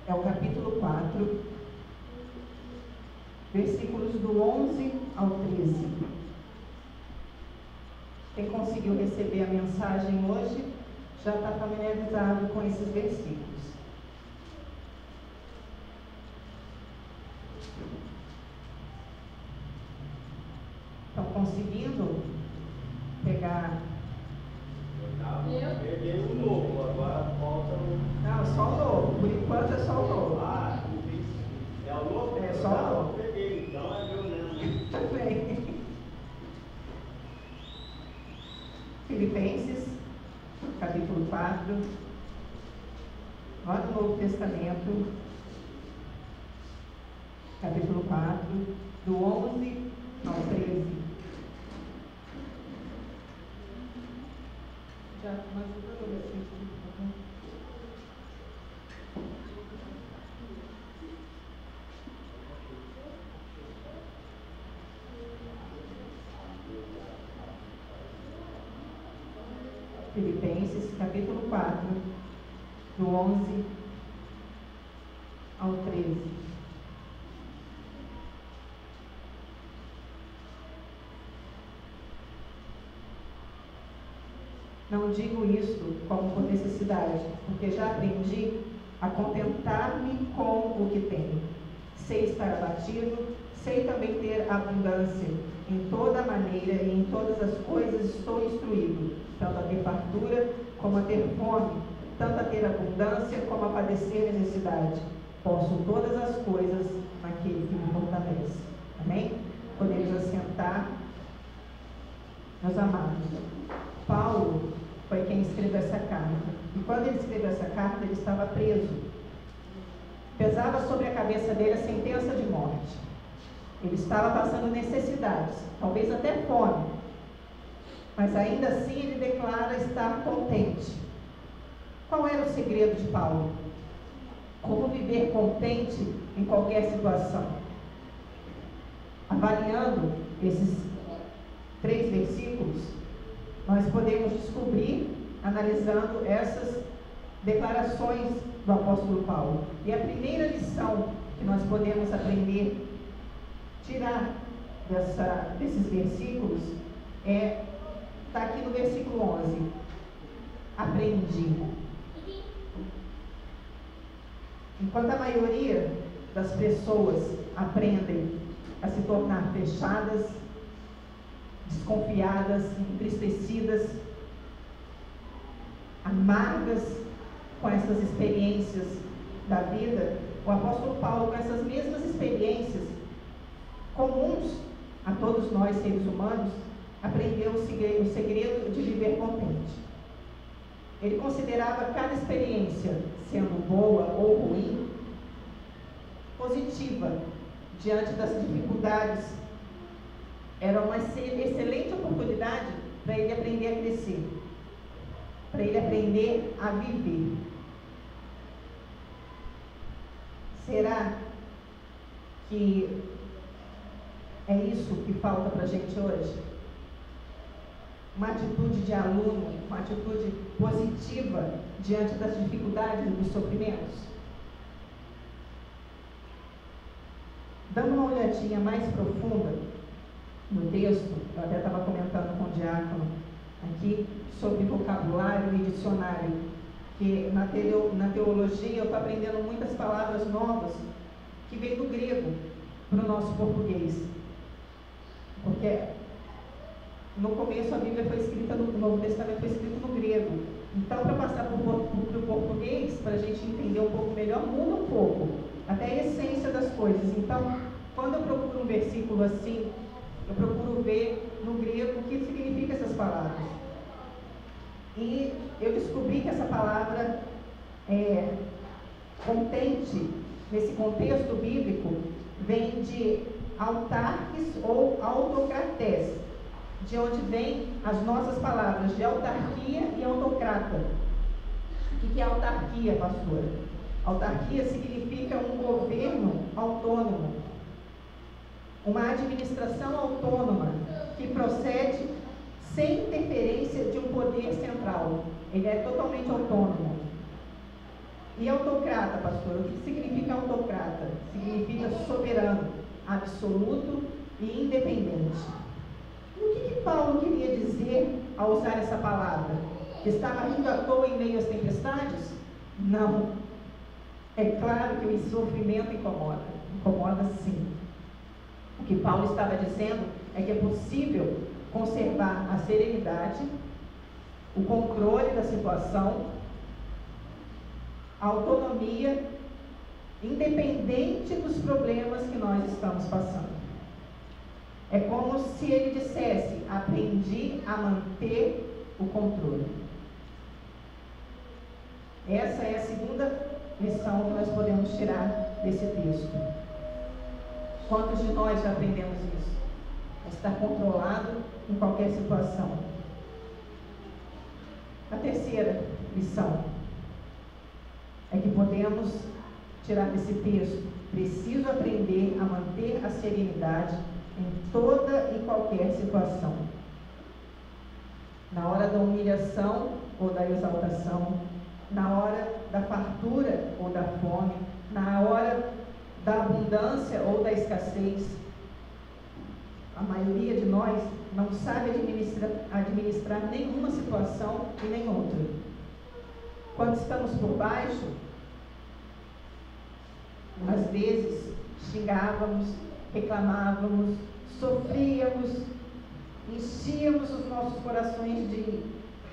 é o capítulo 4, versículos do 11 ao 13. Quem conseguiu receber a mensagem hoje já está familiarizado com esses versículos. Estão conseguindo pegar? Eu peguei o novo, agora falta o... Não, só o novo. Por enquanto é só o novo. Ah, é o novo? É só o novo. Eu peguei, então é meu mesmo. Tudo bem. Filipenses, capítulo 4, lá no Novo Testamento, capítulo 4, do 11 ao 13. Já, mas eu vou ver se Filipenses, capítulo 4, do 11 ao 13. Não digo isto como por necessidade, porque já aprendi a contentar-me com o que tenho. Sei estar abatido, sei também ter abundância. Em toda maneira e em todas as coisas estou instruído, tanto a ter fartura como a ter fome, tanto a ter abundância como a padecer necessidade. Posso todas as coisas naquele que me fortalece. Amém? Podemos assentar, meus amados. Paulo foi quem escreveu essa carta. E quando ele escreveu essa carta, ele estava preso. Pesava sobre a cabeça dele a sentença de morte. Ele estava passando necessidades, talvez até fome. Mas ainda assim ele declara estar contente. Qual era o segredo de Paulo? Como viver contente em qualquer situação? Avaliando esses 3 versículos, nós podemos descobrir, analisando essas declarações do apóstolo Paulo. E a primeira lição que nós podemos aprender, tirar desses versículos, está aqui no versículo 11. Aprendi. Enquanto a maioria das pessoas aprendem a se tornar fechadas, desconfiadas, entristecidas, amargas com essas experiências da vida, o apóstolo Paulo, com essas mesmas experiências comuns a todos nós seres humanos, aprendeu o segredo de viver contente. Ele considerava cada experiência, sendo boa ou ruim, positiva diante das dificuldades. Era uma excelente oportunidade para ele aprender a crescer, para ele aprender a viver. Será que é isso que falta para a gente hoje? Uma atitude de aluno, uma atitude positiva diante das dificuldades e dos sofrimentos? Dando uma olhadinha mais profunda no texto, eu até estava comentando com o diácono aqui sobre vocabulário e dicionário, que na teologia eu estou aprendendo muitas palavras novas que vêm do grego para o nosso português, porque no começo a Bíblia foi escrita no Novo Testamento foi escrito no grego. Então, para passar para o português, para a gente entender um pouco melhor, muda um pouco, até a essência das coisas. Então, quando eu procuro um versículo assim, eu procuro ver no grego o que significa essas palavras. E eu descobri que essa palavra contente, nesse contexto bíblico, vem de autarques ou autocrates, de onde vêm as nossas palavras de autarquia e autocrata. O que é autarquia, pastora? Autarquia significa um governo autônomo, uma administração autônoma que procede sem interferência de um poder central. Ele é totalmente autônomo. E autocrata, pastor? pastora, o que significa autocrata? Significa soberano, absoluto e independente. E o que Paulo queria dizer ao usar essa palavra? Que estava rindo à toa em meio às tempestades? Não. É claro que o sofrimento incomoda. Incomoda sim. O que Paulo estava dizendo é que é possível conservar a serenidade, o controle da situação, a autonomia, independente dos problemas que nós estamos passando. É como se ele dissesse: aprendi a manter o controle. Essa é a segunda lição que nós podemos tirar desse texto. Quantos de nós já aprendemos isso? A estar controlado em qualquer situação. A terceira lição é que podemos tirar desse texto: preciso aprender a manter a serenidade em toda e qualquer situação. Na hora da humilhação ou da exaltação, na hora da fartura ou da fome, na hora da abundância ou da escassez. A maioria de nós não sabe administrar nenhuma situação e nem outra. Quando estamos por baixo, às vezes xingávamos, reclamávamos, sofríamos, enchíamos os nossos corações de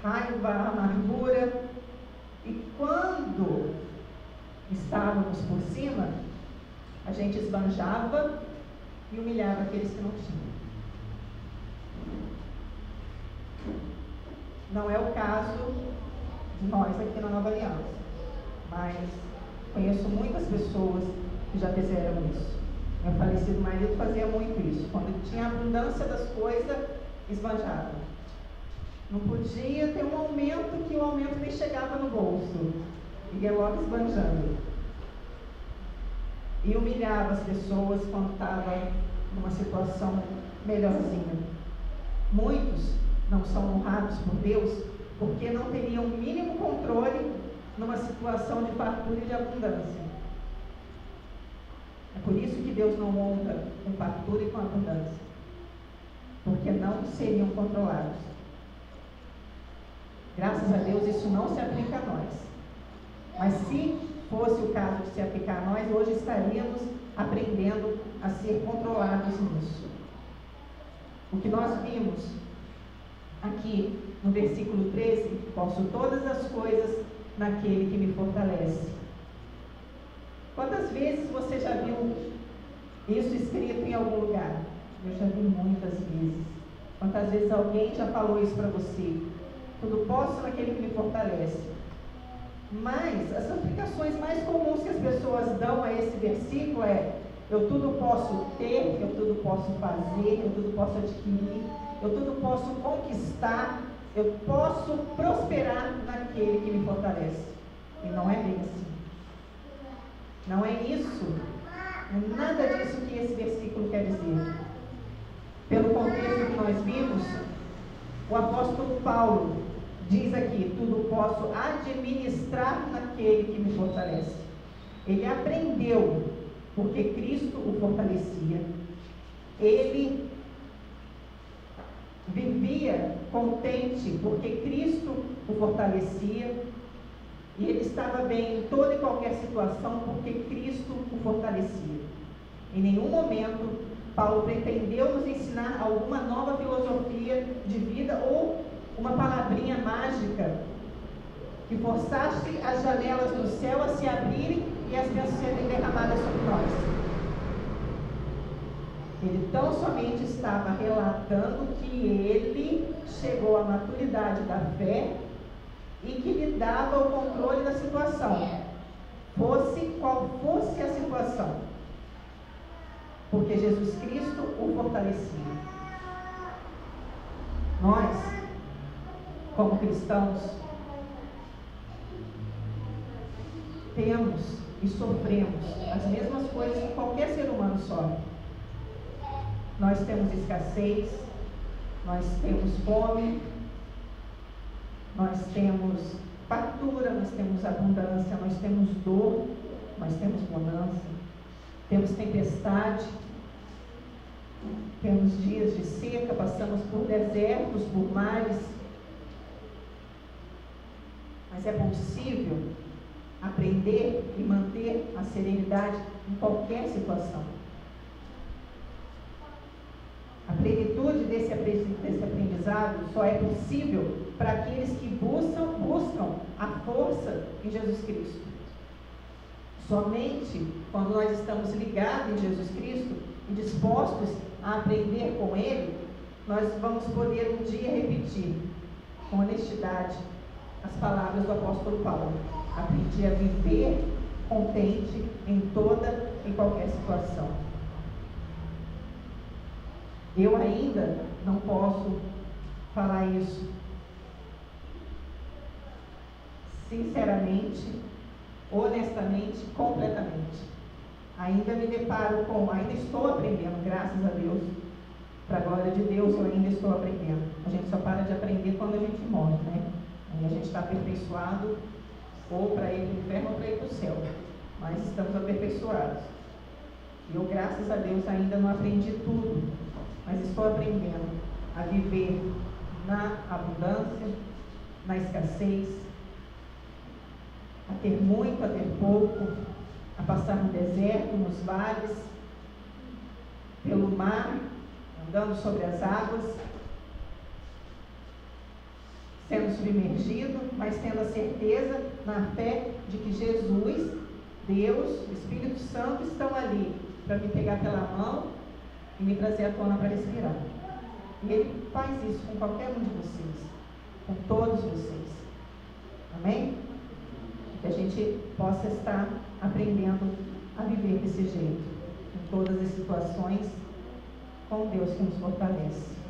raiva, amargura, e quando estávamos por cima, a gente esbanjava e humilhava aqueles que não tinham. Não é o caso de nós aqui na Nova Aliança, mas conheço muitas pessoas que já fizeram isso. Meu falecido marido fazia muito isso. Quando tinha abundância das coisas, esbanjava. Não podia ter um aumento, que o aumento nem chegava no bolso. Ia logo esbanjando. E humilhava as pessoas quando estava numa situação melhorzinha. Muitos não são honrados por Deus porque não teriam o mínimo controle numa situação de fartura e de abundância. É por isso que Deus não honra com fartura e com abundância, porque não seriam controlados. Graças a Deus isso não se aplica a nós. Mas se fosse o caso de se aplicar a nós, hoje estaríamos aprendendo a ser controlados nisso. O que nós vimos aqui no versículo 13: posso todas as coisas naquele que me fortalece. Quantas vezes você já viu isso escrito em algum lugar? Eu já vi muitas vezes. Quantas vezes alguém já falou isso para você? Tudo posso naquele que me fortalece. Mas as aplicações mais comuns que as pessoas dão a esse versículo é: eu tudo posso ter, eu tudo posso fazer, eu tudo posso adquirir, eu tudo posso conquistar, eu posso prosperar naquele que me fortalece. E não é bem assim. Não é isso. Não é nada disso que esse versículo quer dizer. Pelo contexto que nós vimos, o apóstolo Paulo diz aqui: tudo posso administrar naquele que me fortalece. Ele aprendeu porque Cristo o fortalecia. Ele vivia contente porque Cristo o fortalecia. E ele estava bem em toda e qualquer situação porque Cristo o fortalecia. Em nenhum momento Paulo pretendeu nos ensinar alguma nova filosofia de vida ou uma palavrinha mágica que forçasse as janelas do céu a se abrirem e as bênçãos serem derramadas sobre nós. Ele tão somente estava relatando que ele chegou à maturidade da fé e que lhe dava o controle da situação, fosse qual fosse a situação, porque Jesus Cristo o fortalecia. Nós, como cristãos, temos e sofremos as mesmas coisas que qualquer ser humano sofre. Nós temos escassez, nós temos fome, nós temos fartura, nós temos abundância, nós temos dor, nós temos bonança. Temos tempestade, temos dias de seca, passamos por desertos, por mares. Mas é possível aprender e manter a serenidade em qualquer situação. A plenitude desse aprendizado só é possível para aqueles que buscam a força em Jesus Cristo. Somente quando nós estamos ligados em Jesus Cristo e dispostos a aprender com Ele, nós vamos poder um dia repetir com honestidade as palavras do apóstolo Paulo: aprendi a viver contente em toda e qualquer situação. Eu ainda não posso falar isso sinceramente, honestamente, completamente. Ainda me deparo ainda estou aprendendo, graças a Deus, para a glória de Deus, eu ainda estou aprendendo. A gente só para de aprender quando a gente morre, né? Aí a gente está aperfeiçoado, ou para ir para o inferno ou para ir para o céu. Mas estamos aperfeiçoados. E eu, graças a Deus, ainda não aprendi tudo, mas estou aprendendo a viver na abundância, na escassez, a ter muito, a ter pouco, a passar no deserto, nos vales, pelo mar, andando sobre as águas, sendo submergido, mas tendo a certeza, na fé, de que Jesus, Deus, o Espírito Santo estão ali para me pegar pela mão e me trazer à tona para respirar. E Ele faz isso com qualquer um de vocês, com todos vocês. Amém? Que a gente possa estar aprendendo a viver desse jeito, em todas as situações, com Deus que nos fortalece.